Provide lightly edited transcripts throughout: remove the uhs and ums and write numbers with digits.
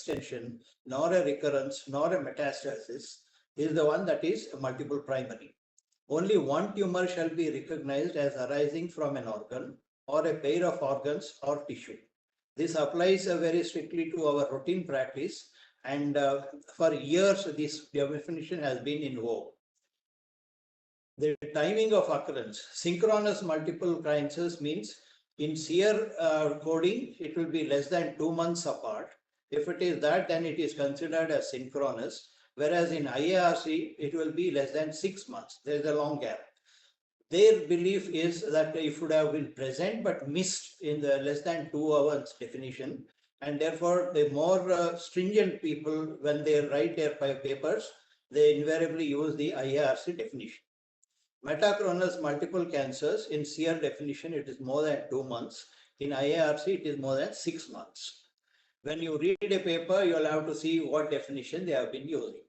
extension, nor a recurrence, nor a metastasis, is the one that is multiple primary. Only one tumor shall be recognized as arising from an organ or a pair of organs or tissue. This applies very strictly to our routine practice, and for years this definition has been in vogue. The timing of occurrence. Synchronous multiple occurrences means in SEER coding, it will be less than 2 months apart. If it is that, then it is considered as synchronous, whereas in IARC, it will be less than 6 months. There is a long gap. Their belief is that it would have been present but missed in the less than 2 hours definition, and therefore the more stringent people, when they write their papers, they invariably use the IARC definition. Metachronous multiple cancers, in SEER definition, it is more than 2 months. In IARC, it is more than 6 months. When you read a paper, you'll have to see what definition they have been using.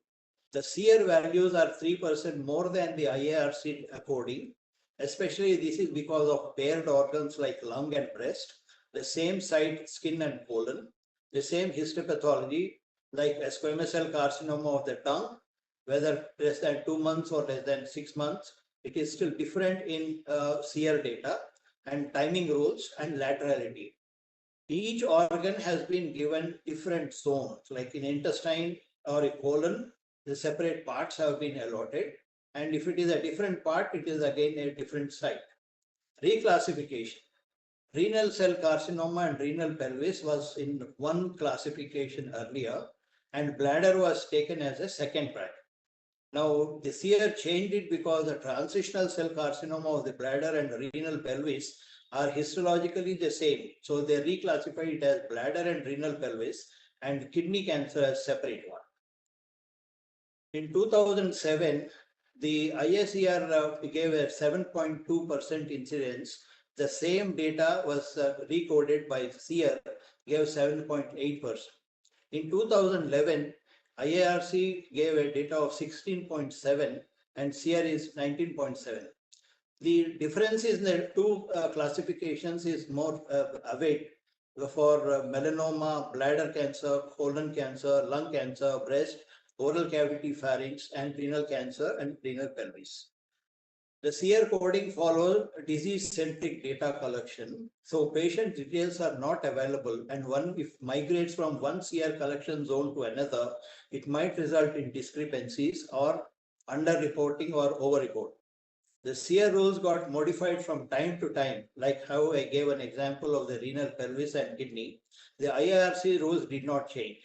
The SEER values are 3% more than the IARC coding. Especially this is because of paired organs like lung and breast, the same site, skin and colon, the same histopathology like a squamous cell carcinoma of the tongue, whether less than 2 months or less than 6 months, it is still different in SEER data, and timing rules and laterality. Each organ has been given different zones, like in intestine or a colon, the separate parts have been allotted. And if it is a different part, it is again a different site. Reclassification. Renal cell carcinoma and renal pelvis was in one classification earlier, and bladder was taken as a second bracket. Now, this year changed it because the transitional cell carcinoma of the bladder and renal pelvis are histologically the same. So they reclassified it as bladder and renal pelvis, and kidney cancer as separate one. In 2007, the ISER gave a 7.2% incidence. The same data was recoded by SEER, gave 7.8%. In 2011, IARC gave a data of 16.7 and SEER is 19.7. The difference in the two classifications is more await for melanoma, bladder cancer, colon cancer, lung cancer, breast, oral cavity pharynx, and renal cancer and renal pelvis. The SEER coding follows disease-centric data collection. So patient details are not available, and one if migrates from one SEER collection zone to another, it might result in discrepancies or underreporting or overreport. The SEER rules got modified from time to time, like how I gave an example of the renal pelvis and kidney. The IARC rules did not change.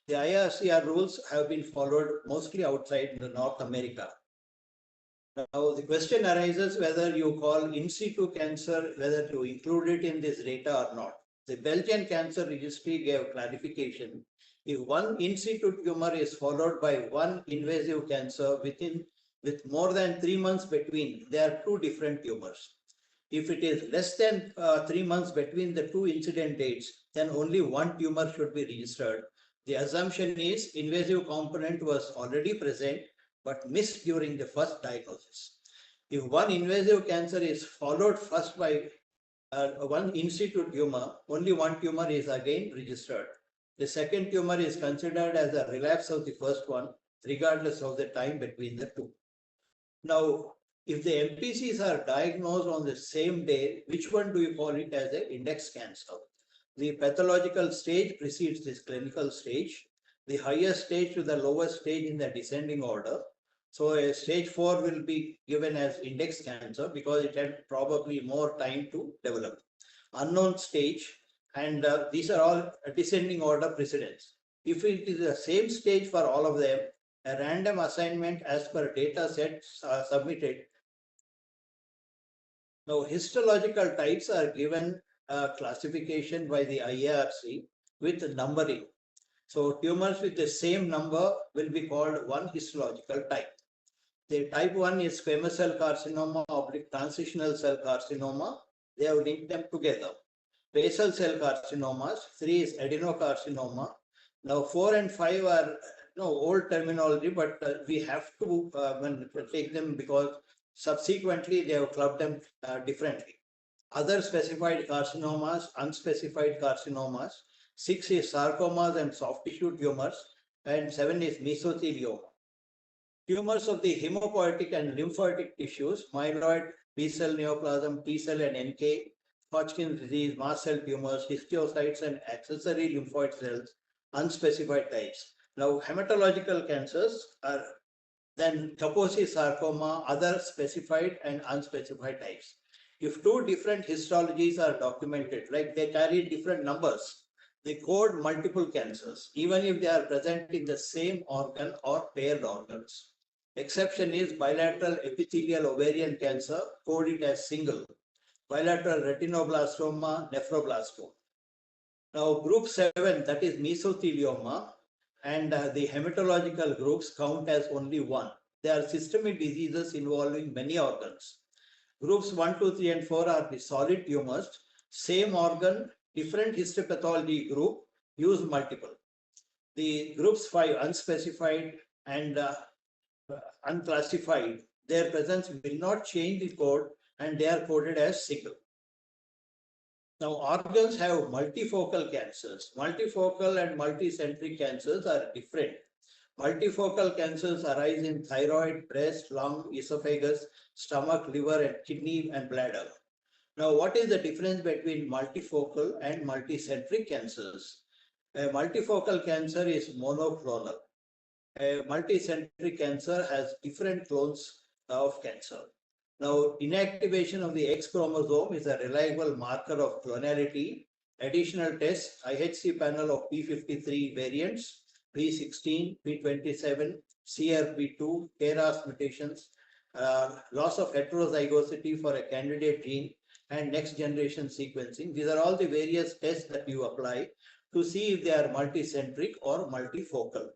The IRCR rules have been followed mostly outside North America. Now, the question arises whether you call in situ cancer, whether to include it in this data or not. The Belgian Cancer Registry gave clarification. If one in situ tumor is followed by one invasive cancer with more than 3 months between, they are two different tumors. If it is less than 3 months between the two incident dates, then only one tumor should be registered. The assumption is invasive component was already present but missed during the first diagnosis. If one invasive cancer is followed first by one in situ tumor, only one tumor is again registered. The second tumor is considered as a relapse of the first one, regardless of the time between the two. Now, if the MPCs are diagnosed on the same day, which one do you call it as an index cancer? The pathological stage precedes this clinical stage. The highest stage to the lowest stage in the descending order. So a stage 4 will be given as index cancer because it had probably more time to develop. Unknown stage, and these are all descending order precedence. If it is the same stage for all of them, a random assignment as per data sets submitted. Now, histological types are given classification by the IARC with numbering. So tumors with the same number will be called one histological type. The type 1 is squamous cell carcinoma oblique transitional cell carcinoma. They have linked them together. Basal cell carcinomas. 3 is adenocarcinoma. Now 4 and 5 are old terminology, but we have to take them because subsequently they have clubbed them differently. Other specified carcinomas, unspecified carcinomas. 6 is sarcomas and soft tissue tumors, and 7 is mesothelioma. Tumors of the hemopoietic and lymphoid tissues, myeloid, B-cell neoplasm, T-cell and NK, Hodgkin's disease, mast cell tumors, histiocytes and accessory lymphoid cells, unspecified types. Now, hematological cancers are then Kaposi sarcoma, other specified and unspecified types. If two different histologies are documented, like they carry different numbers, they code multiple cancers, even if they are present in the same organ or paired organs. Exception is bilateral epithelial ovarian cancer, code it as single. Bilateral retinoblastoma, nephroblastoma. Now, group 7, that is mesothelioma, and the hematological groups count as only one. They are systemic diseases involving many organs. Groups 1, 2, 3, and 4 are the solid tumors. Same organ, different histopathology group, use multiple. The groups 5, unspecified and unclassified, their presence will not change the code and they are coded as single. Now, organs have multifocal cancers. Multifocal and multicentric cancers are different. Multifocal cancers arise in thyroid, breast, lung, esophagus, stomach, liver, and kidney and bladder. Now, what is the difference between multifocal and multicentric cancers? A multifocal cancer is monoclonal. A multicentric cancer has different clones of cancer. Now, inactivation of the X chromosome is a reliable marker of clonality. Additional tests, IHC panel of P53 variants, P16, P27, CRP2, KRAS mutations, loss of heterozygosity for a candidate gene, and next generation sequencing. These are all the various tests that you apply to see if they are multicentric or multifocal.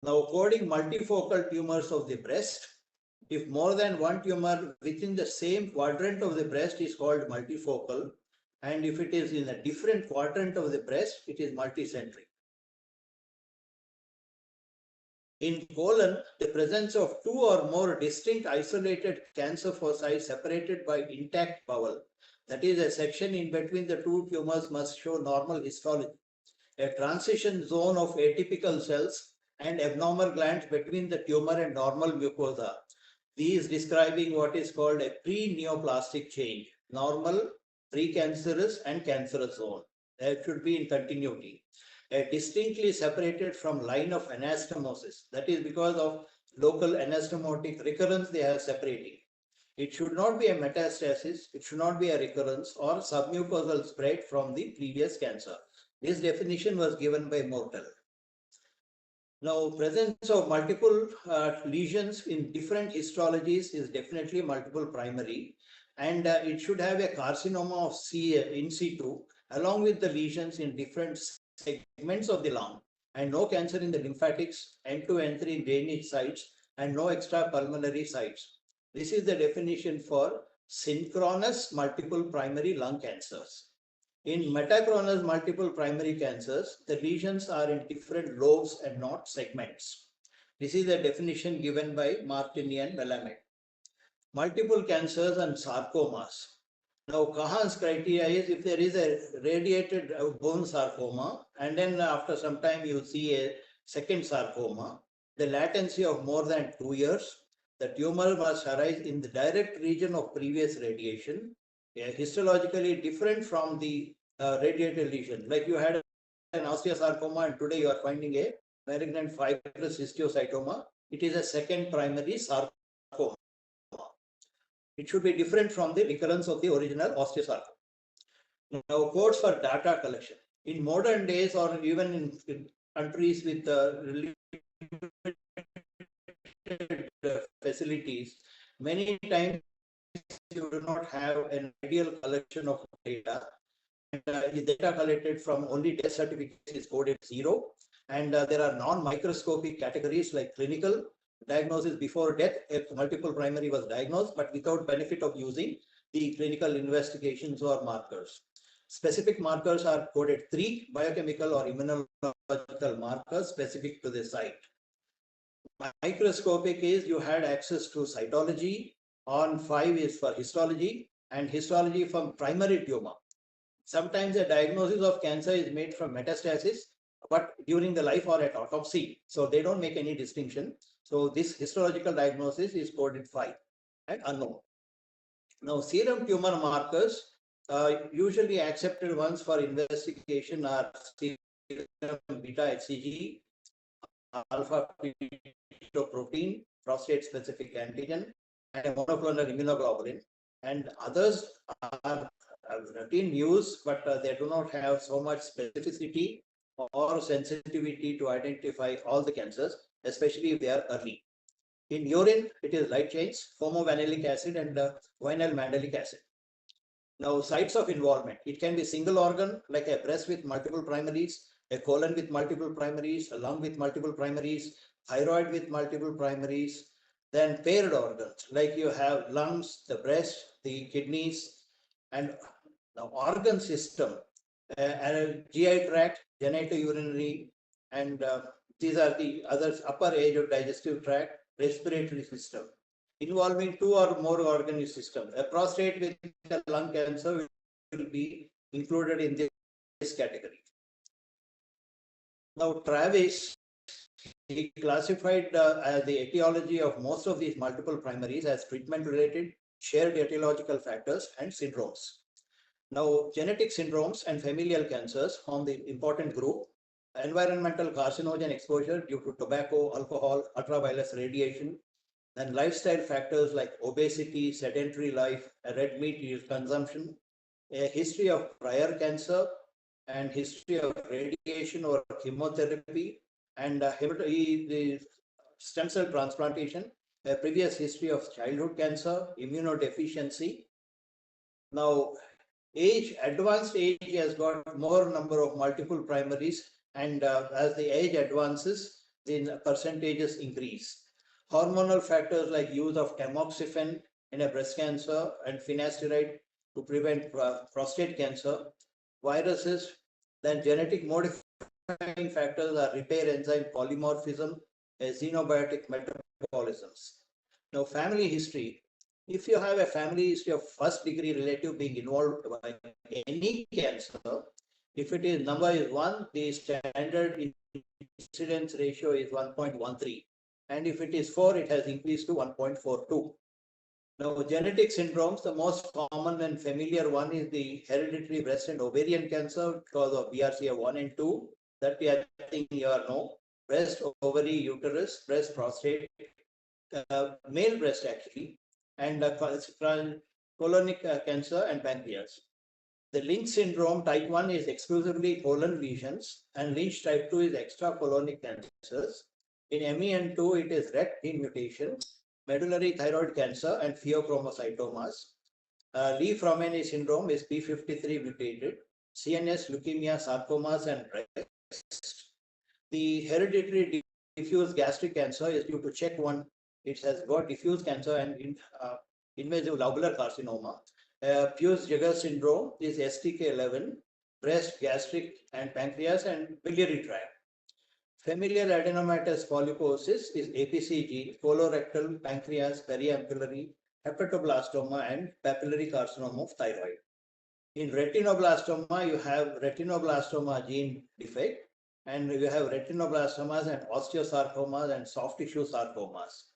Now, coding multifocal tumors of the breast, if more than one tumor within the same quadrant of the breast is called multifocal, and if it is in a different quadrant of the breast, it is multicentric. In colon, the presence of two or more distinct isolated cancer foci separated by intact bowel, that is, a section in between the two tumors, must show normal histology. A transition zone of atypical cells and abnormal glands between the tumor and normal mucosa. These describing what is called a pre-neoplastic change, normal, precancerous, and cancerous zone. That should be in continuity. A distinctly separated from line of anastomosis. That is because of local anastomotic recurrence, they are separating. It should not be a metastasis, it should not be a recurrence or submucosal spread from the previous cancer. This definition was given by Mortel. Now, presence of multiple lesions in different histologies is definitely multiple primary, and it should have a carcinoma of C in situ along with the lesions in different segments of the lung, and no cancer in the lymphatics, N2, N3 drainage sites, and no extra pulmonary sites. This is the definition for synchronous multiple primary lung cancers. In metachronous multiple primary cancers, the lesions are in different lobes and not segments. This is the definition given by Martini and Melamed. Multiple cancers and sarcomas. Now, Kahan's criteria is if there is a radiated bone sarcoma, and then after some time you see a second sarcoma, the latency of more than 2 years, the tumor must arise in the direct region of previous radiation, histologically different from the radiated lesion. Like you had an osteosarcoma and today you are finding a malignant fibrous histiocytoma. It is a second primary sarcoma. It should be different from the recurrence of the original osteosarcoma. Now, codes for data collection. In modern days or even in countries with facilities, many times you do not have an ideal collection of data. And the data collected from only death certificates is coded 0. And there are non-microscopic categories like clinical diagnosis before death. If multiple primary was diagnosed, but without benefit of using the clinical investigations or markers. Specific markers are coded 3, biochemical or immunological markers specific to the site. Microscopic is you had access to cytology. On 5 is for histology, and histology from primary tumor. Sometimes a diagnosis of cancer is made from metastasis, but during the life or at autopsy. So they don't make any distinction. So this histological diagnosis is coded 5 and unknown. Now, serum tumor markers usually accepted ones for investigation are serum beta HCG, alpha protein, prostate specific antigen, and a monoclonal immunoglobulin. And others are routine use, but they do not have so much specificity or sensitivity to identify all the cancers, especially if they are early. In urine, it is light chains, homovanillic acid, and vinyl mandelic acid. Now, sites of involvement. It can be single organ, like a breast with multiple primaries, a colon with multiple primaries, a lung with multiple primaries, thyroid with multiple primaries. Then paired organs, like you have lungs, the breast, the kidneys, and the organ system, and GI tract, genitourinary, and these are the others, upper edge of digestive tract, respiratory system, involving two or more organ system. A prostate with a lung cancer will be included in this category. Now, Travis, he classified the etiology of most of these multiple primaries as treatment-related, shared etiological factors, and syndromes. Now, genetic syndromes and familial cancers form the important group. Environmental carcinogen exposure due to tobacco, alcohol, ultraviolet radiation, and lifestyle factors like obesity, sedentary life, red meat consumption, a history of prior cancer, and history of radiation or chemotherapy, and the stem cell transplantation, a previous history of childhood cancer, immunodeficiency. Now, advanced age has got more number of multiple primaries, and as the age advances, the percentages increase. Hormonal factors like use of tamoxifen in a breast cancer and finasteride to prevent prostate cancer, viruses, then genetic modifying factors are repair enzyme polymorphism, xenobiotic metabolisms. Now, family history. If you have a family history of first degree relative being involved by any cancer, if it is number is 1, the standard incidence ratio is 1.13. And if it is 4, it has increased to 1.42. Now, genetic syndromes, the most common and familiar one is the hereditary breast and ovarian cancer because of BRCA1 and 2. That I think you all know. Breast, ovary, uterus, breast, prostate, male breast actually, and colonic cancer and pancreas. The Lynch syndrome type 1 is exclusively colon lesions, and Lynch type 2 is extracolonic cancers. In MEN2, it is RET gene mutation, medullary thyroid cancer, and pheochromocytomas. Lee-Fromeney syndrome is P53 mutated, CNS, leukemia, sarcomas, and breast. The hereditary diffuse gastric cancer is due to check one. It has got diffuse cancer and invasive lobular carcinoma. Peutz-Jeghers syndrome is STK11, breast, gastric, and pancreas, and biliary tract. Familial adenomatous polyposis is APCG, colorectal, pancreas, periampullary, hepatoblastoma, and papillary carcinoma of thyroid. In retinoblastoma, you have retinoblastoma gene defect, and you have retinoblastomas and osteosarcomas and soft tissue sarcomas.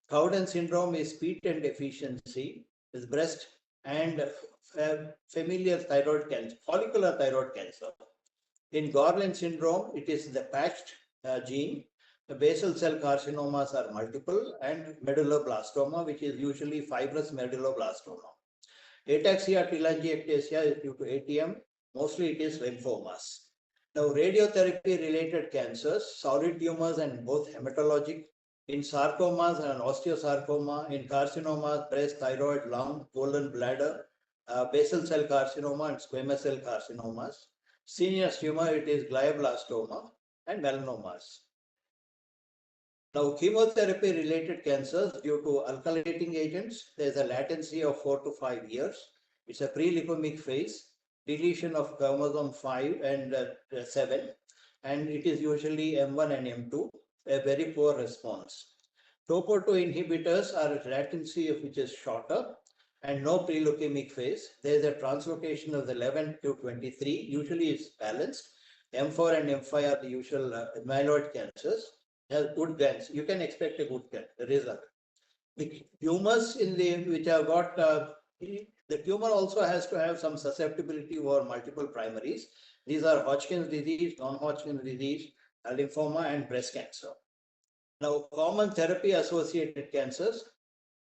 Cowden syndrome is P10 deficiency, is breast and familial thyroid cancer, follicular thyroid cancer. In Gorlin syndrome, it is the patched gene. The basal cell carcinomas are multiple, and medulloblastoma, which is usually fibrous medulloblastoma. Ataxia telangiectasia is due to ATM. Mostly it is lymphomas. Now, radiotherapy related cancers, solid tumors and both hematologic. In sarcomas and osteosarcoma, in carcinomas, breast, thyroid, lung, colon, bladder, basal cell carcinoma and squamous cell carcinomas. Serous tumor, it is glioblastoma and melanomas. Now, chemotherapy related cancers due to alkylating agents, there is a latency of 4 to 5 years. It's a pre-leukomic phase, deletion of chromosome 5 and 7, and it is usually M1 and M2, a very poor response. Topo2 inhibitors are a latency of which is shorter, and no pre-leukemic phase. There is a translocation of the 11 to 23, usually it's balanced. M4 and M5 are the usual myeloid cancers. Has good guns. You can expect a good gun, result. The tumors in the which have got the tumor also has to have some susceptibility over multiple primaries. These are Hodgkin's disease, non-Hodgkin's disease, lymphoma, and breast cancer. Now, common therapy associated cancers.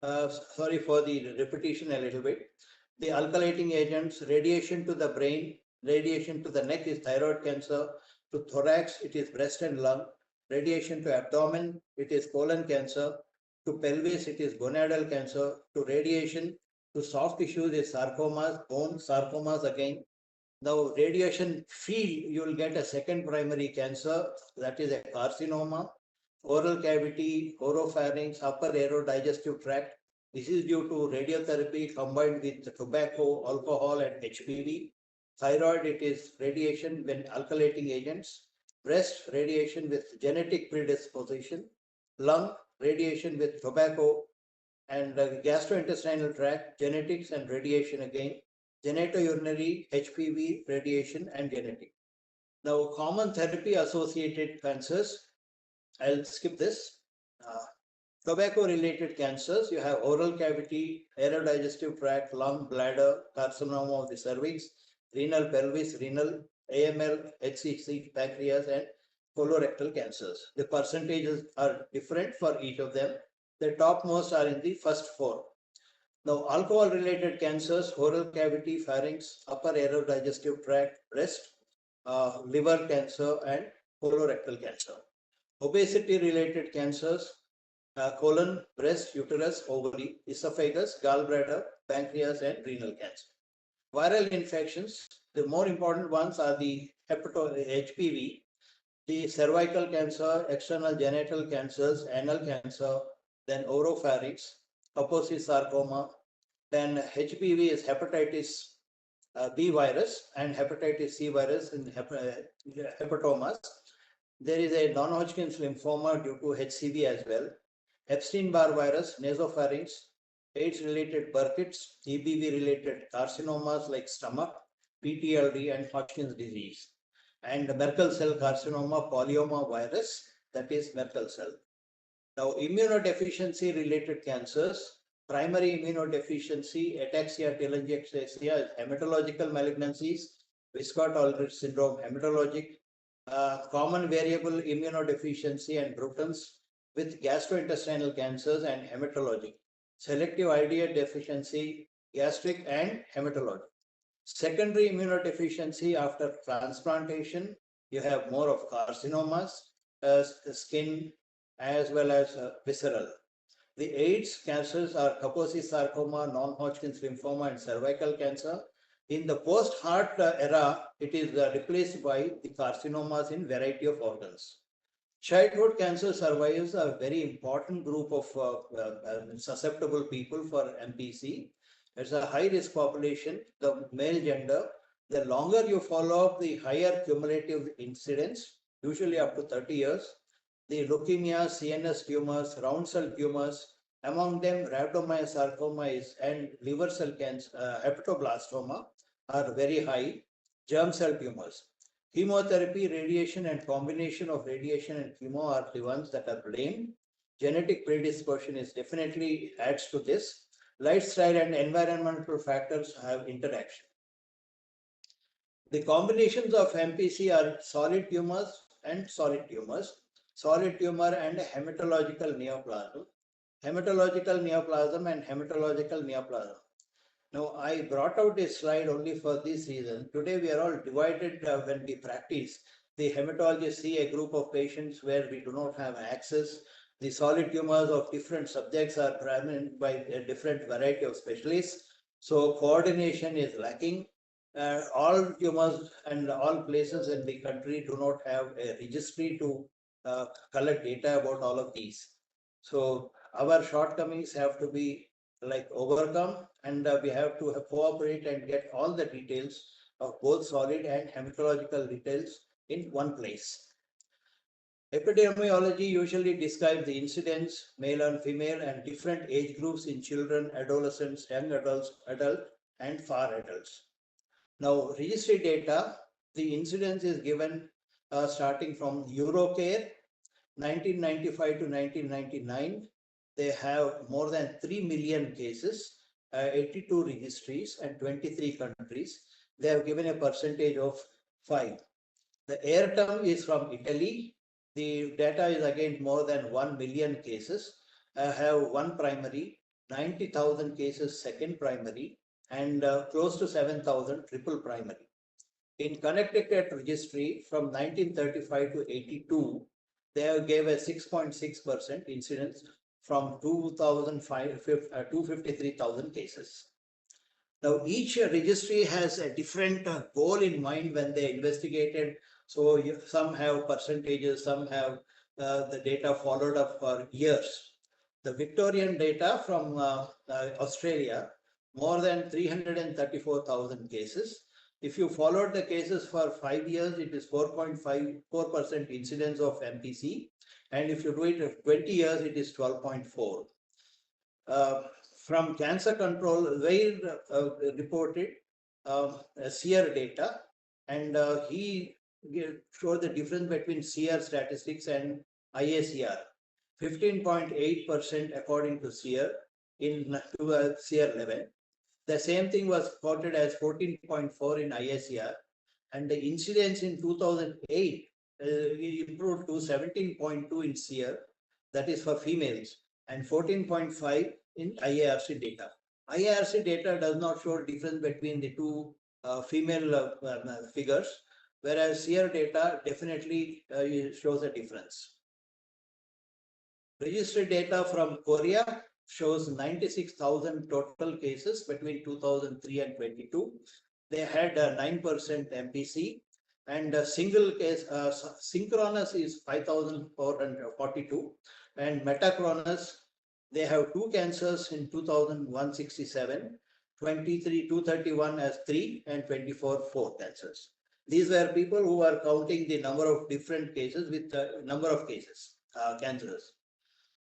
Sorry for the repetition a little bit. The alkylating agents, radiation to the brain, radiation to the neck is thyroid cancer. To thorax, it is breast and lung. Radiation to abdomen, it is colon cancer. To pelvis, it is gonadal cancer. To radiation to soft tissues is sarcomas, bone sarcomas again. Now, radiation field, you will get a second primary cancer, that is a carcinoma, oral cavity, oropharynx, upper aerodigestive tract. This is due to radiotherapy combined with tobacco, alcohol, and HPV. Thyroid, it is radiation when alkylating agents. Breast, radiation with genetic predisposition. Lung, radiation with tobacco, and gastrointestinal tract, genetics and radiation again. Genitourinary, HPV, radiation, and genetic. Now, common therapy associated cancers, I'll skip this. Tobacco-related cancers, you have oral cavity, aerodigestive tract, lung, bladder, carcinoma of the cervix, renal, pelvis, renal, AML, HCC, pancreas, and colorectal cancers. The percentages are different for each of them. The topmost are in the first four. Now, alcohol-related cancers, oral cavity, pharynx, upper aerodigestive tract, breast, liver cancer, and colorectal cancer. Obesity-related cancers, colon, breast, uterus, ovary, esophagus, gallbladder, pancreas, and renal cancer. Viral infections, the more important ones are the HPV, the cervical cancer, external genital cancers, anal cancer, then oropharynx, Kaposi sarcoma, then HPV is hepatitis B virus and hepatitis C virus in hepatomas. There is a non-Hodgkin's lymphoma due to HCV as well. Epstein-Barr virus, nasopharynx, AIDS-related Burkitt's, EBV-related carcinomas like stomach, PTLD, and Hodgkin's disease. And Merkel cell carcinoma, polyoma virus, that is Merkel cell. Now, immunodeficiency-related cancers, primary immunodeficiency, ataxia telangiectasia, hematological malignancies, Wiskott-Aldrich syndrome, hematologic, common variable immunodeficiency and Bruton's with gastrointestinal cancers and hematologic, selective IDA deficiency, gastric and hematologic. Secondary immunodeficiency after transplantation, you have more of carcinomas, skin, as well as visceral. The AIDS cancers are Kaposi sarcoma, non-Hodgkin's lymphoma, and cervical cancer. In the post-heart era, it is replaced by the carcinomas in variety of organs. Childhood cancer survivors are a very important group of susceptible people for MPC. It's a high-risk population, the male gender. The longer you follow up, the higher cumulative incidence, usually up to 30 years. The leukemia, CNS tumors, round cell tumors, among them rhabdomyosarcoma and liver cell cancer, hepatoblastoma are very high. Germ cell tumors. Chemotherapy, radiation, and combination of radiation and chemo are the ones that are blamed. Genetic predisposition is definitely adds to this. Lifestyle and environmental factors have interaction. The combinations of MPC are solid tumors and solid tumors. Solid tumor and hematological neoplasm. Hematological neoplasm and hematological neoplasm. Now, I brought out this slide only for this reason. Today, we are all divided when we practice. The hematologists see a group of patients where we do not have access. The solid tumors of different subjects are examined by a different variety of specialists. So, coordination is lacking. All tumors and all places in the country do not have a registry to collect data about all of these. So, our shortcomings have to be overcome, and we have to cooperate and get all the details of both solid and hematological details in one place. Epidemiology usually describes the incidence, male and female, and different age groups in children, adolescents, young adults, adult, and far adults. Now, registry data, the incidence is given starting from Eurocare, 1995 to 1999. They have more than 3 million cases, 82 registries, and 23 countries. They have given a percentage of 5. The air term is from Italy. The data is again more than 1 million cases. Have one primary, 90,000 cases second primary, and close to 7,000 triple primary. In Connecticut registry from 1935 to 82, they gave a 6.6% incidence from 253,000 cases. Now, each registry has a different goal in mind when they investigated. So some have percentages, some have the data followed up for years. The Victorian data from Australia, more than 334,000 cases. If you followed the cases for 5 years, it is 4.54% incidence of MPC. And if you do it for 20 years, it is 12.4. From cancer control, they reported SEER data, and he showed the difference between SEER statistics and IACR. 15.8% according to SEER in SEER 11. The same thing was quoted as 14.4 in IACR, and the incidence in 2008 improved to 17.2 in SEER, that is for females, and 14.5 in IARC data. IARC data does not show difference between the two female figures, whereas SEER data definitely shows a difference. Registry data from Korea shows 96,000 total cases between 2003 and 22. They had 9% MPC, and single case synchronous is 5,442, and metachronous, they have 2 cancers in 2167, 23 231 as 3, and 24 4 cancers. These were people who were counting the number of different cases with the number of cases, cancers.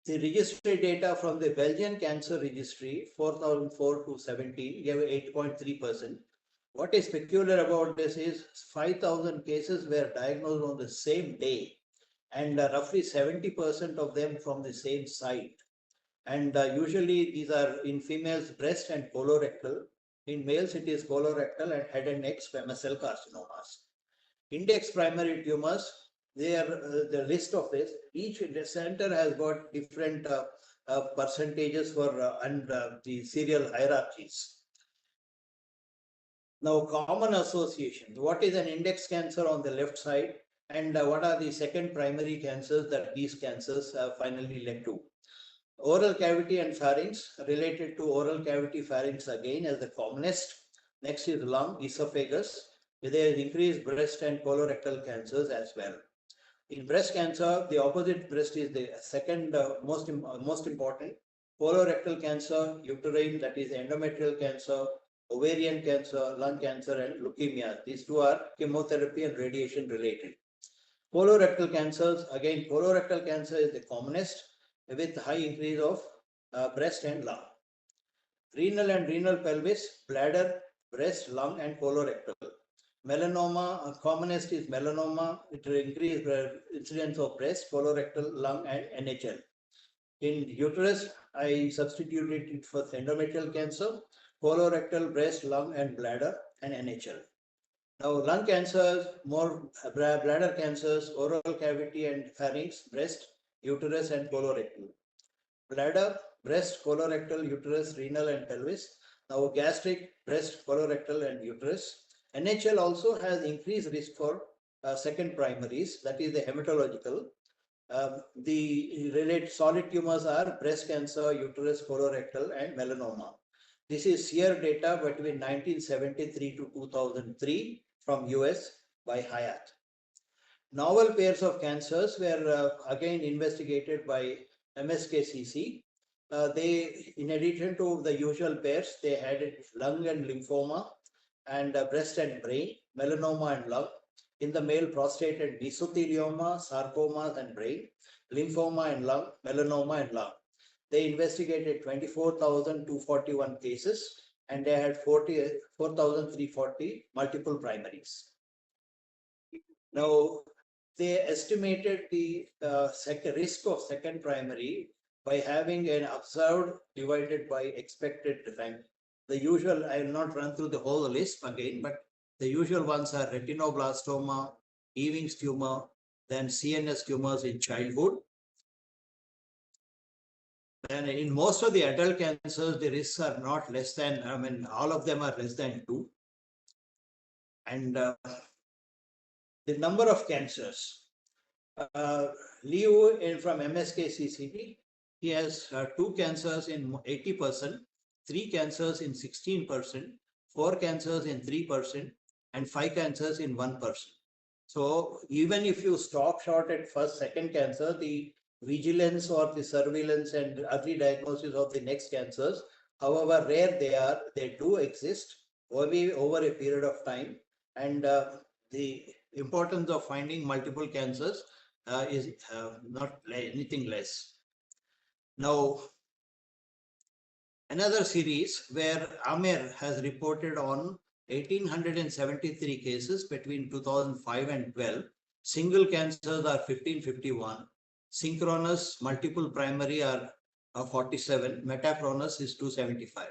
The registry data from the Belgian Cancer Registry, 4004 to 17, gave 8.3%. What is peculiar about this is 5,000 cases were diagnosed on the same day, and roughly 70% of them from the same site. And usually these are in females breast and colorectal. In males it is colorectal and head and neck squamous cell carcinomas. Index primary tumors, they are the list of this. Each center has got different percentages for and the serial hierarchies. Now, common associations. What is an index cancer on the left side, and what are the second primary cancers that these cancers finally led to? Oral cavity and pharynx, related to oral cavity pharynx again as the commonest. Next is lung, esophagus. There is increased breast and colorectal cancers as well. In breast cancer, the opposite breast is the second most important. Colorectal cancer, uterine, that is endometrial cancer, ovarian cancer, lung cancer, and leukemia. These two are chemotherapy and radiation related. Colorectal cancers, again, colorectal cancer is the commonest with high increase of breast and lung. Renal and renal pelvis, bladder, breast, lung, and colorectal. Melanoma, commonest is melanoma. It will increase incidence of breast, colorectal, lung, and NHL. In uterus, I substituted it for endometrial cancer, colorectal, breast, lung, and bladder, and NHL. Now, lung cancers, more bladder cancers, oral cavity and pharynx, breast, uterus, and colorectal. Bladder, breast, colorectal, uterus, renal, and pelvis. Now, gastric, breast, colorectal, and uterus. NHL also has increased risk for second primaries, that is the hematological. The related solid tumors are breast cancer, uterus, colorectal, and melanoma. This is SEER data between 1973 to 2003 from US by Hyatt. Novel pairs of cancers were again investigated by MSKCC. They, in addition to the usual pairs, they had lung and lymphoma, and breast and brain, melanoma and lung, In the male, prostate and mesothelioma, sarcomas and brain, lymphoma and lung, melanoma and lung. They investigated 24,241 cases and they had 4,340 multiple primaries. Now, they estimated the risk of second primary by having an observed divided by expected time. The usual, I will not run through the whole list again, but the usual ones are retinoblastoma, Ewing's tumor, then CNS tumors in childhood. And in most of the adult cancers, the risks are not less than, all of them are less than 2. And the number of cancers. Leo from MSK-CCT, he has 2 cancers in 80%, 3 cancers in 16%, 4 cancers in 3%, and 5 cancers in 1%. So even if you stop short at first, second cancer, the vigilance or the surveillance and early diagnosis of the next cancers, however rare they are, they do exist over a period of time. And the importance of finding multiple cancers is not anything less. Now, another series where Amer has reported on 1,873 cases between 2005 and 12. Single cancers are 1,551. Synchronous multiple primary are 47. Metachronous is 275.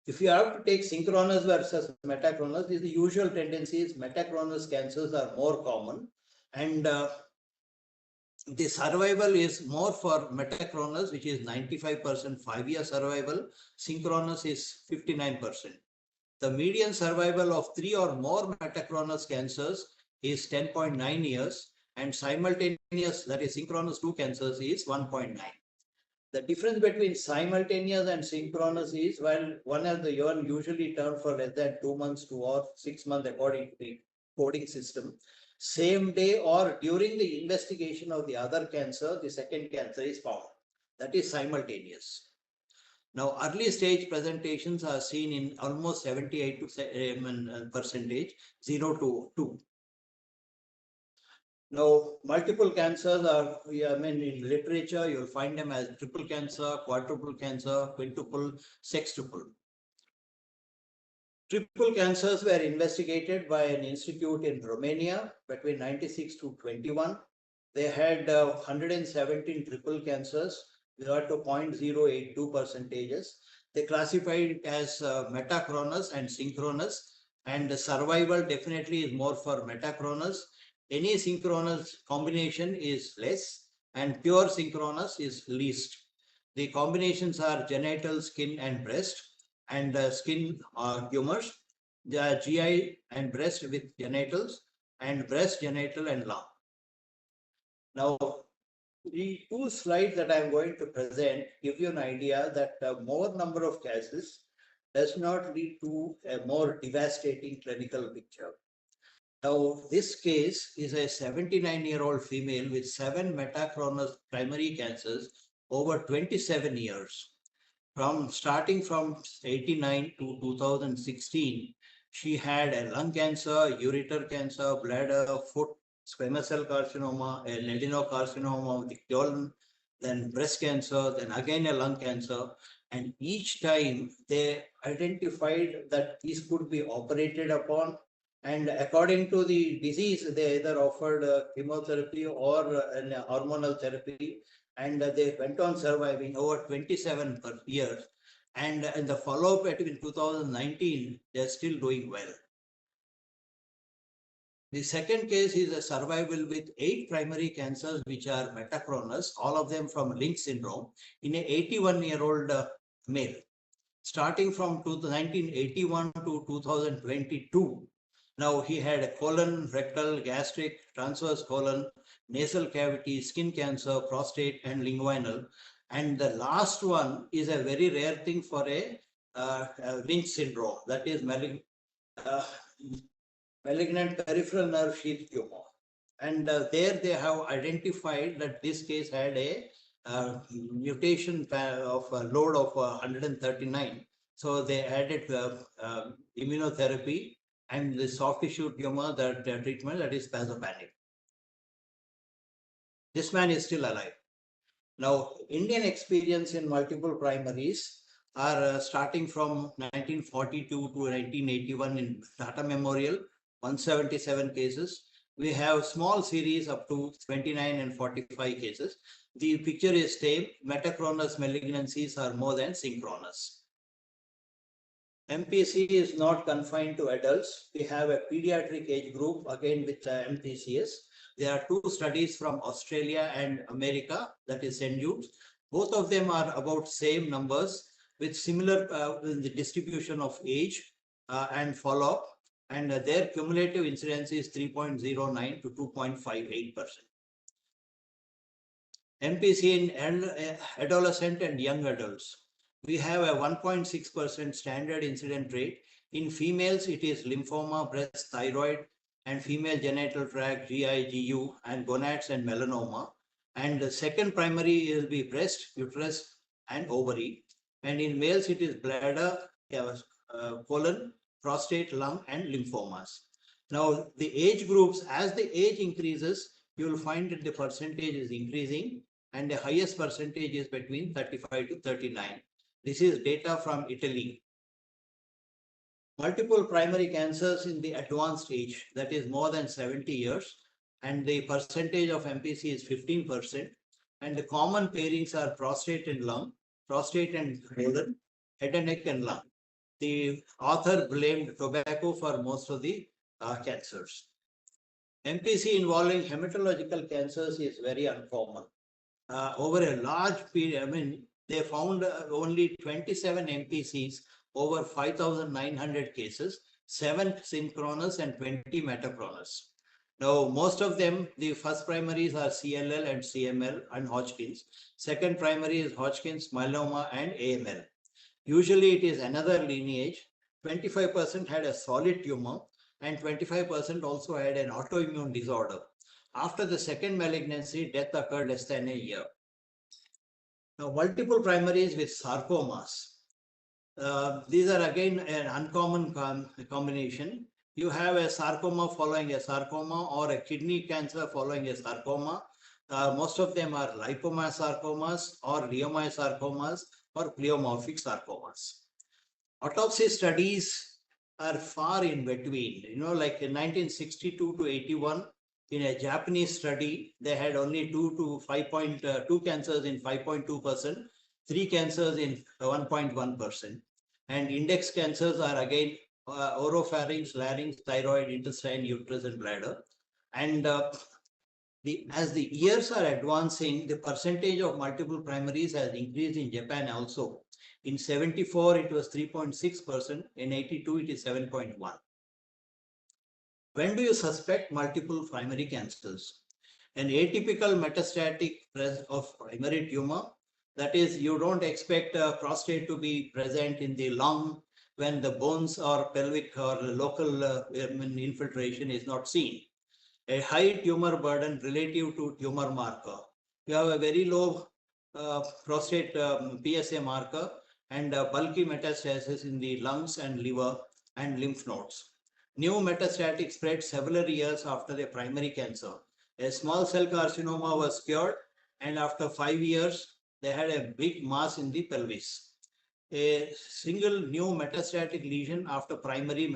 If you have to take synchronous versus metachronous, the usual tendency is metachronous cancers are more common, and the survival is more for metachronous, which is 95% 5-year survival. Synchronous is 59%. The median survival of 3 or more metachronous cancers is 10.9 years, and simultaneous, that is synchronous 2 cancers, is 1.9. The difference between simultaneous and synchronous is, while one has the urn usually termed for less than 2 months to or 6 months according to the coding system, same day or during the investigation of the other cancer, the second cancer is found. That is simultaneous. Now, early stage presentations are seen in almost 78% 0 to 2. Now, multiple cancers are, in literature, you'll find them as triple cancer, quadruple cancer, quintuple, sextuple. Triple cancers were investigated by an institute in Romania between 96 to 21. They had 117 triple cancers. They got to 0.082 percentages. They classified it as metachronous and synchronous, and the survival definitely is more for metachronous. Any synchronous combination is less, and pure synchronous is least. The combinations are genital, skin, and breast, and skin tumors. They are GI and breast with genitals, and breast, genital, and lung. Now, the 2 slides that I'm going to present give you an idea that more number of cases does not lead to a more devastating clinical picture. Now, this case is a 79-year-old female with 7 metachronous primary cancers over 27 years. Starting from 89 to 2016, she had a lung cancer, ureter cancer, bladder, foot, squamous cell carcinoma, a adenocarcinoma of the colon, then breast cancer, then again a lung cancer. And each time they identified that these could be operated upon. And according to the disease, they either offered chemotherapy or an hormonal therapy, and they went on surviving over 27 years. And in the follow-up between 2019, they're still doing well. The second case is a survival with 8 primary cancers, which are metachronous, all of them from Lynch syndrome, in an 81-year-old male. Starting from 1981 to 2022, now he had a colon, rectal, gastric, transverse colon, nasal cavity, skin cancer, prostate, and linguinal. And the last one is a very rare thing for a Lynch syndrome, that is malignant peripheral nerve sheath tumor. And there they have identified that this case had a mutation of a load of 139. So they added immunotherapy, and the soft tissue tumor, that treatment, that is Pazopanic. This man is still alive. Now, Indian experience in multiple primaries are starting from 1942 to 1981 in Tata Memorial, 177 cases. We have small series up to 29 and 45 cases. The picture is same. Metachronous malignancies are more than synchronous. MPC is not confined to adults. We have a pediatric age group again with MPCS. There are two studies from Australia and America, that is St. Jude's. Both of them are about same numbers with similar the distribution of age and follow-up. And their cumulative incidence is 3.09 to 2.58%. MPC in adolescent and young adults. We have a 1.6% standard incident rate. In females, it is lymphoma, breast, thyroid, and female genital tract, GI, GU, and gonads and melanoma. And the second primary will be breast, uterus, and ovary. And in males, it is bladder, colon, prostate, lung, and lymphomas. Now, the age groups, as the age increases, you will find that the percentage is increasing, and the highest percentage is between 35 to 39. This is data from Italy. Multiple primary cancers in the advanced age, that is more than 70 years, and the percentage of MPC is 15%. And the common pairings are prostate and lung, prostate and colon, head and neck and lung. The author blamed tobacco for most of the cancers. MPC involving hematological cancers is very uncommon. Over a large period, they found only 27 MPCs over 5,900 cases, 7 synchronous and 20 metachronous. Now, most of them, the first primaries are CLL and CML and Hodgkin's. Second primary is Hodgkin's, myeloma, and AML. Usually, it is another lineage. 25% had a solid tumor, and 25% also had an autoimmune disorder. After the second malignancy, death occurred less than a year. Now, multiple primaries with sarcomas. These are again an uncommon combination. You have a sarcoma following a sarcoma or a kidney cancer following a sarcoma. Most of them are lipoma-sarcomas or leiomyosarcomas or pleomorphic sarcomas. Autopsy studies are far in between. Like in 1962 to 81, in a Japanese study, they had only 2 to 5.2 cancers in 5.2%, 3 cancers in 1.1%. And index cancers are again oropharynx, larynx, thyroid, intestine, uterus, and bladder. And as the years are advancing, the percentage of multiple primaries has increased in Japan also. In 74, it was 3.6%. In 82, it is 7.1. When do you suspect multiple primary cancers? An atypical metastatic of primary tumor, that is, you don't expect a prostate to be present in the lung when the bones or pelvic or local infiltration is not seen. A high tumor burden relative to tumor marker. You have a very low prostate PSA marker and bulky metastasis in the lungs and liver and lymph nodes. New metastatic spread several years after the primary cancer. A small cell carcinoma was cured, and after 5 years, they had a big mass in the pelvis. A single new metastatic lesion after primary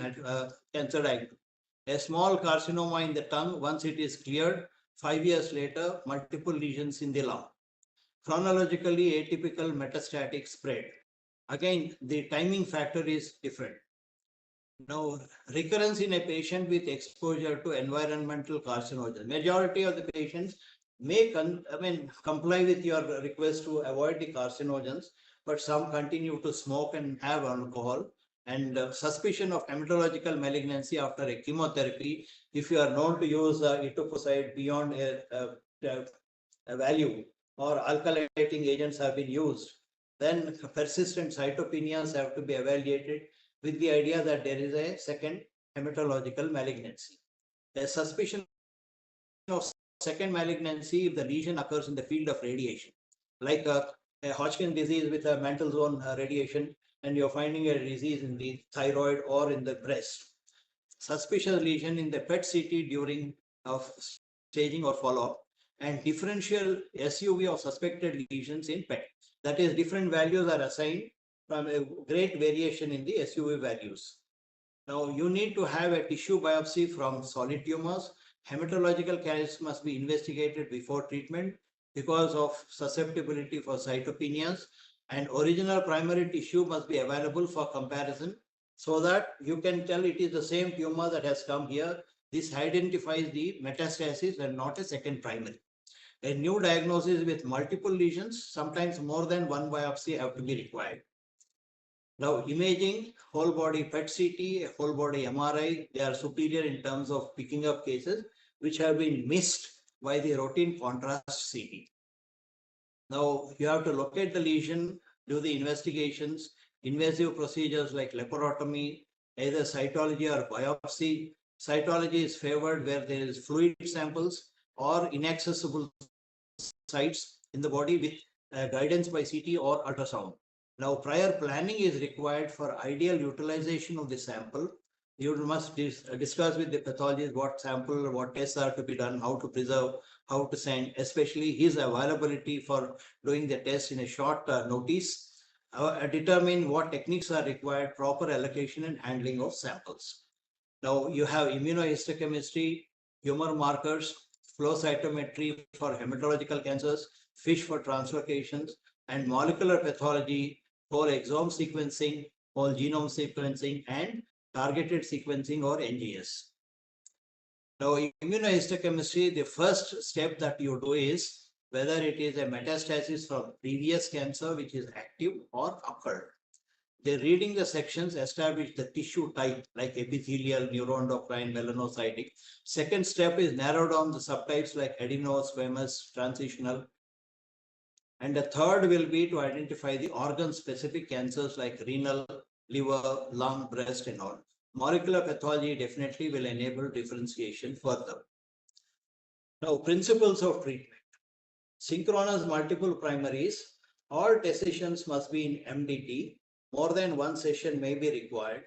cancer diagnosis. A small carcinoma in the tongue, once it is cleared, 5 years later, multiple lesions in the lung. Chronologically atypical metastatic spread. Again, the timing factor is different. Now, recurrence in a patient with exposure to environmental carcinogens. Majority of the patients may comply with your request to avoid the carcinogens, but some continue to smoke and have alcohol. And suspicion of hematological malignancy after a chemotherapy, if you are known to use etoposide beyond a value or alkylating agents have been used, then persistent cytopenias have to be evaluated with the idea that there is a second hematological malignancy. A suspicion of second malignancy if the lesion occurs in the field of radiation, like a Hodgkin disease with a mantle zone radiation, and you're finding a disease in the thyroid or in the breast. suspicious lesion in the PET CT during of staging or follow-up, and differential SUV of suspected lesions in PET. That is, different values are assigned from a great variation in the SUV values. Now, you need to have a tissue biopsy from solid tumors. Hematological cases must be investigated before treatment because of susceptibility for cytopenias, and original primary tissue must be available for comparison so that you can tell it is the same tumor that has come here. This identifies the metastasis and not a second primary. A new diagnosis with multiple lesions, sometimes more than one biopsy have to be required. Now, imaging, whole body PET CT, whole body MRI, they are superior in terms of picking up cases which have been missed by the routine contrast CT. Now, you have to locate the lesion, do the investigations, invasive procedures like laparotomy, either cytology or biopsy. Cytology is favored where there is fluid samples or inaccessible sites in the body with guidance by CT or ultrasound. Now, prior planning is required for ideal utilization of the sample. You must discuss with the pathologist what sample, what tests are to be done, how to preserve, how to send, especially his availability for doing the test in a short notice. Determine what techniques are required, proper allocation and handling of samples. Now, you have immunohistochemistry, tumor markers, flow cytometry for hematological cancers, FISH for translocations, and molecular pathology, whole exome sequencing, whole genome sequencing, and targeted sequencing or NGS. Now, immunohistochemistry, the first step that you do is whether it is a metastasis from previous cancer which is active or occurred. They're reading the sections, establish the tissue type like epithelial, neuroendocrine, melanocytic. Second step is narrow down the subtypes like adenosquamous, transitional. And the third will be to identify the organ-specific cancers like renal, liver, lung, breast, and all. Molecular pathology definitely will enable differentiation further. Now, principles of treatment. Synchronous multiple primaries. All decisions must be in MDT. More than one session may be required.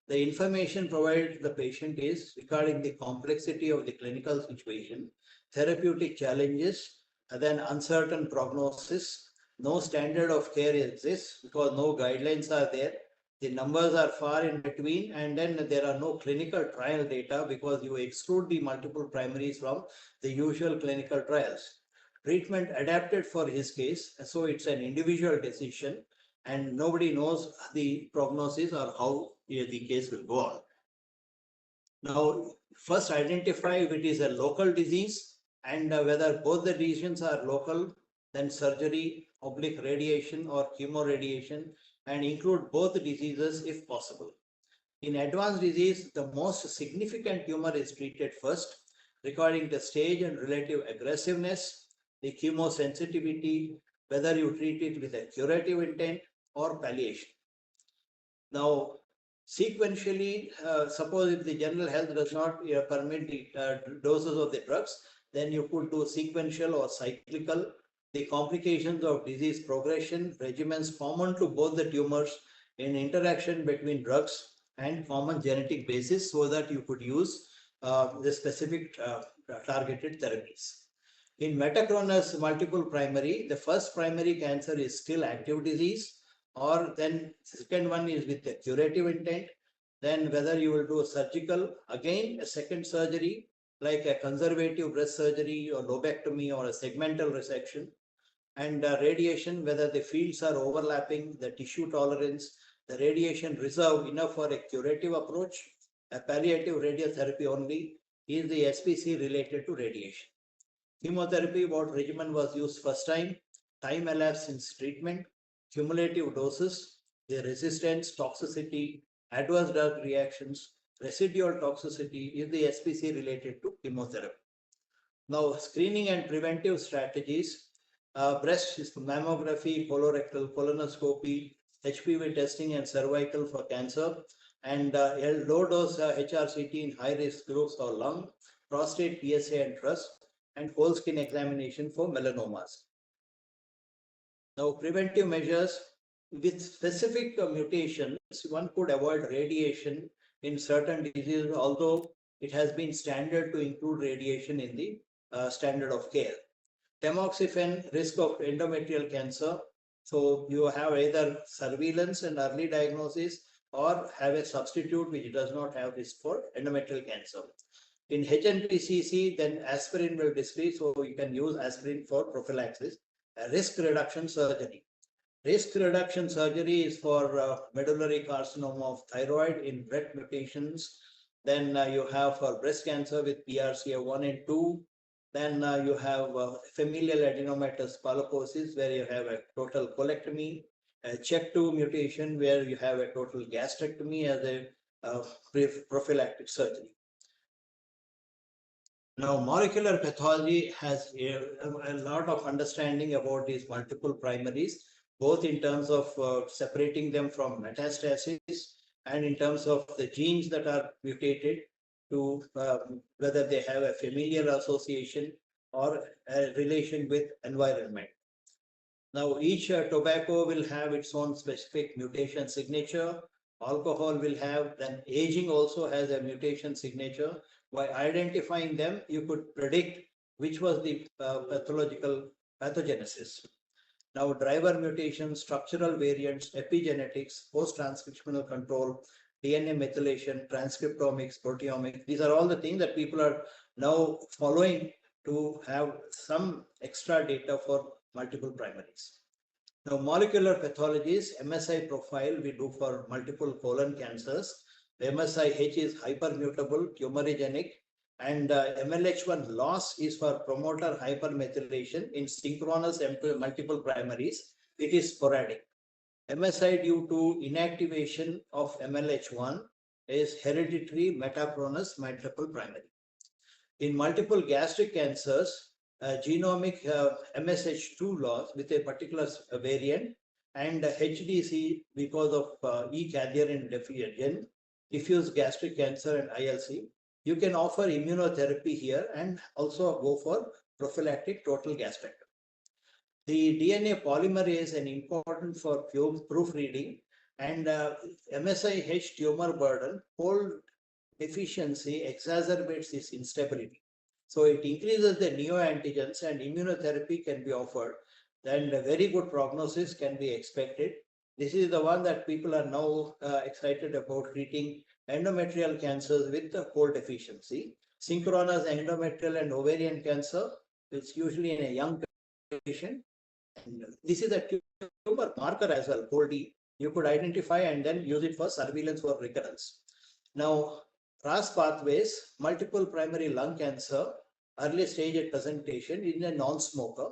The information provided to the patient is regarding the complexity of the clinical situation, therapeutic challenges, and then uncertain prognosis. No standard of care exists because no guidelines are there. The numbers are far in between, and then there are no clinical trial data because you exclude the multiple primaries from the usual clinical trials. Treatment adapted for his case, so it's an individual decision, and nobody knows the prognosis or how the case will go on. Now, first identify if it is a local disease and whether both the lesions are local, then surgery, oblique radiation or chemoradiation, and include both diseases if possible. In advanced disease, the most significant tumor is treated first, recording the stage and relative aggressiveness, the chemosensitivity, whether you treat it with a curative intent or palliation. Now, sequentially, suppose if the general health does not permit the doses of the drugs, then you could do sequential or cyclical. The complications of disease progression, regimens common to both the tumors in interaction between drugs and common genetic basis so that you could use the specific targeted therapies. In metachronous multiple primary, the first primary cancer is still active disease, or then second one is with a curative intent. Then whether you will do a surgical, again a second surgery like a conservative breast surgery or lobectomy or a segmental resection, and radiation, whether the fields are overlapping, the tissue tolerance, the radiation reserve enough for a curative approach, a palliative radiotherapy only, is the SPC related to radiation. Chemotherapy, what regimen was used first time elapsed since treatment, cumulative doses, the resistance, toxicity, adverse drug reactions, residual toxicity is the SPC related to chemotherapy. Now, screening and preventive strategies, breast mammography, colorectal, colonoscopy, HPV testing and cervical for cancer, and low dose HRCT in high risk groups or lung, prostate PSA and TRUS, and whole skin examination for melanomas. Now, preventive measures with specific mutations, one could avoid radiation in certain diseases, although it has been standard to include radiation in the standard of care. Tamoxifen, risk of endometrial cancer. So you have either surveillance and early diagnosis or have a substitute which does not have risk for endometrial cancer. In HNPCC, then aspirin will decrease, so you can use aspirin for prophylaxis. Risk reduction surgery. Risk reduction surgery is for medullary carcinoma of thyroid in BRCA mutations. Then you have for breast cancer with BRCA1 and 2. Then you have familial adenomatous polyposis where you have a total colectomy, a CHEK2 mutation where you have a total gastrectomy as a prophylactic surgery. Now, molecular pathology has a lot of understanding about these multiple primaries, both in terms of separating them from metastasis and in terms of the genes that are mutated to whether they have a familial association or a relation with environment. Now, each tobacco will have its own specific mutation signature. Alcohol will have, then aging also has a mutation signature. By identifying them, you could predict which was the pathological pathogenesis. Now, driver mutations, structural variants, epigenetics, post-transcriptional control, DNA methylation, transcriptomics, proteomics, these are all the things that people are now following to have some extra data for multiple primaries. Now, molecular pathologies, MSI profile we do for multiple colon cancers. The MSI-H is hypermutable, tumorigenic, and MLH1 loss is for promoter hypermethylation in synchronous multiple primaries. It is sporadic. MSI due to inactivation of MLH1 is hereditary metachronous multiple primary. In multiple gastric cancers, genomic MSH2 loss with a particular variant and HDC because of E-cadherin deficiency, diffuse gastric cancer and ILC. You can offer immunotherapy here and also go for prophylactic total gastrectomy. The DNA polymerase is an important for proofreading and MSI-H tumor burden, fold deficiency exacerbates this instability. So it increases the neoantigens and immunotherapy can be offered. Then a very good prognosis can be expected. This is the one that people are now excited about treating endometrial cancers with the fold deficiency. Synchronous endometrial and ovarian cancer, it's usually in a young patient. And this is a tumor marker as well, FOLD. You could identify and then use it for surveillance for recurrence. Now, RAS pathways, multiple primary lung cancer, early stage at presentation in a non-smoker.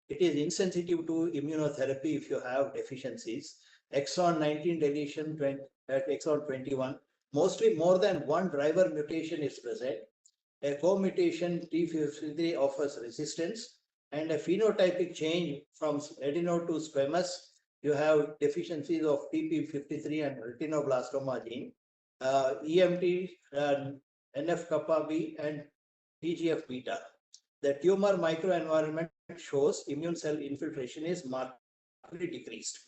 It is insensitive to immunotherapy if you have deficiencies. Exon 19 deletion at exon 21. Mostly more than one driver mutation is present. A co-mutation T53 offers resistance and a phenotypic change from adeno to squamous. You have deficiencies of TP53 and retinoblastoma gene. EMT, NF-kappa B and TGF beta. The tumor microenvironment shows immune cell infiltration is markedly decreased.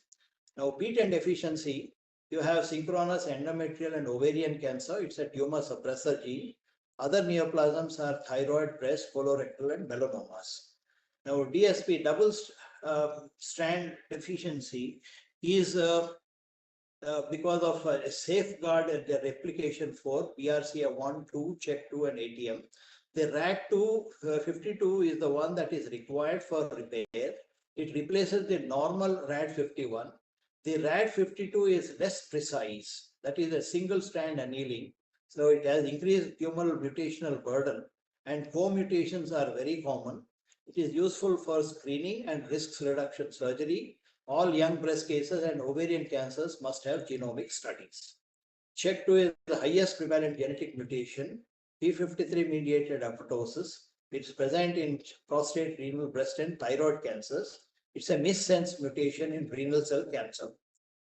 Now, B10 deficiency, you have synchronous endometrial and ovarian cancer. It's a tumor suppressor gene. Other neoplasms are thyroid, breast, colorectal, and melanomas. Now, DSP, double strand deficiency, is because of a safeguard at the replication for BRCA1, 2, CHEK2, and ATM. The RAD2 52 is the one that is required for repair. It replaces the normal RAD51. The RAD52 is less precise. That is a single strand annealing. So it has increased tumoral mutational burden and co-mutations are very common. It is useful for screening and risk reduction surgery. All young breast cases and ovarian cancers must have genomic studies. CHEK2 is the highest prevalent genetic mutation, P53 mediated apoptosis. It's present in prostate, renal, breast, and thyroid cancers. It's a missense mutation in renal cell cancer.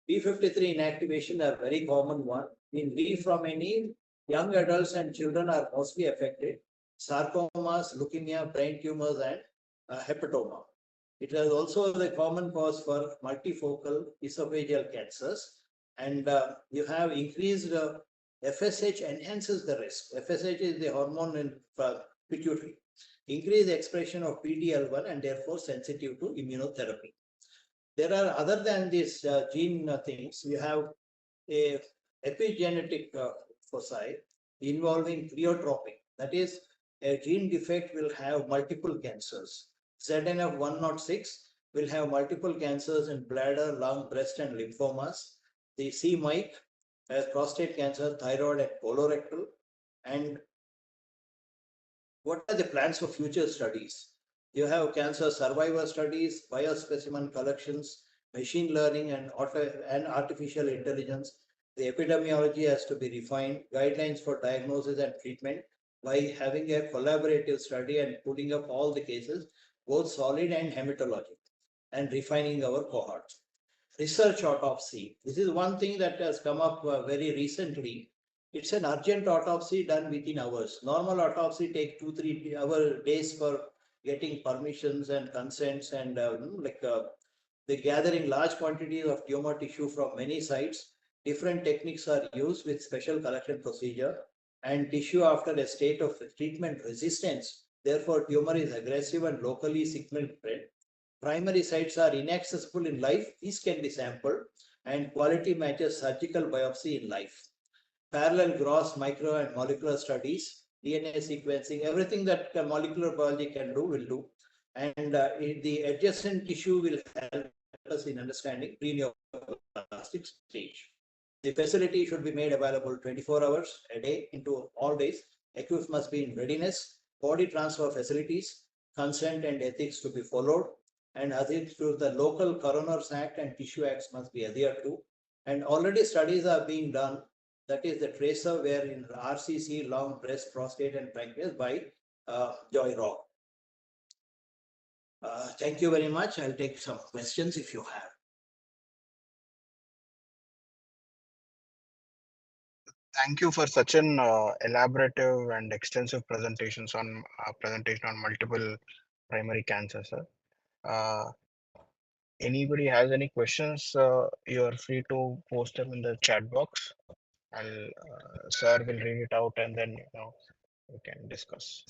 P53 inactivation are very common one. In V from any, young adults and children are mostly affected. Sarcomas, leukemia, brain tumors, and hepatoma. It is also the common cause for multifocal esophageal cancers. And you have increased FSH enhances the risk. FSH is the hormone in pituitary. Increase expression of PDL1 and therefore sensitive to immunotherapy. There are, other than these gene things, you have a epigenetic foci involving pleiotropic. That is, a gene defect will have multiple cancers. ZNF106 will have multiple cancers in bladder, lung, breast, and lymphomas. The C-MYC has prostate cancer, thyroid, and colorectal. And what are the plans for future studies? You have cancer survivor studies, biospecimen collections, machine learning, and artificial intelligence. The epidemiology has to be refined, guidelines for diagnosis and treatment by having a collaborative study and putting up all the cases, both solid and hematologic, and refining our cohorts. Research autopsy. This is one thing that has come up very recently. It's an urgent autopsy done within hours. Normal autopsy take 2-3 days for getting permissions and consents, and the gathering large quantities of tumor tissue from many sites. Different techniques are used with special collection procedure, and tissue after a state of treatment resistance. Therefore, tumor is aggressive and locally signal spread. Primary sites are inaccessible in life. These can be sampled, and quality matches surgical biopsy in life. Parallel gross, micro, and molecular studies, DNA sequencing, everything that molecular biology can do will do. And the adjacent tissue will help us in understanding pre-neoplastic stage. The facility should be made available 24 hours a day into all days. Equipment must be in readiness. Body transfer facilities, consent and ethics to be followed, and adhered to the local Coroners Act and Tissue Acts must be adhered to. And already studies are being done. That is the tracer where in RCC, lung, breast, prostate, and pancreas by Joy Rock. Thank you very much. I'll take some questions if you have. Thank you for such an elaborative and extensive presentation on multiple primary cancers, sir. Anybody has any questions, you are free to post them in the chat box. Sir will read it out and then we can discuss.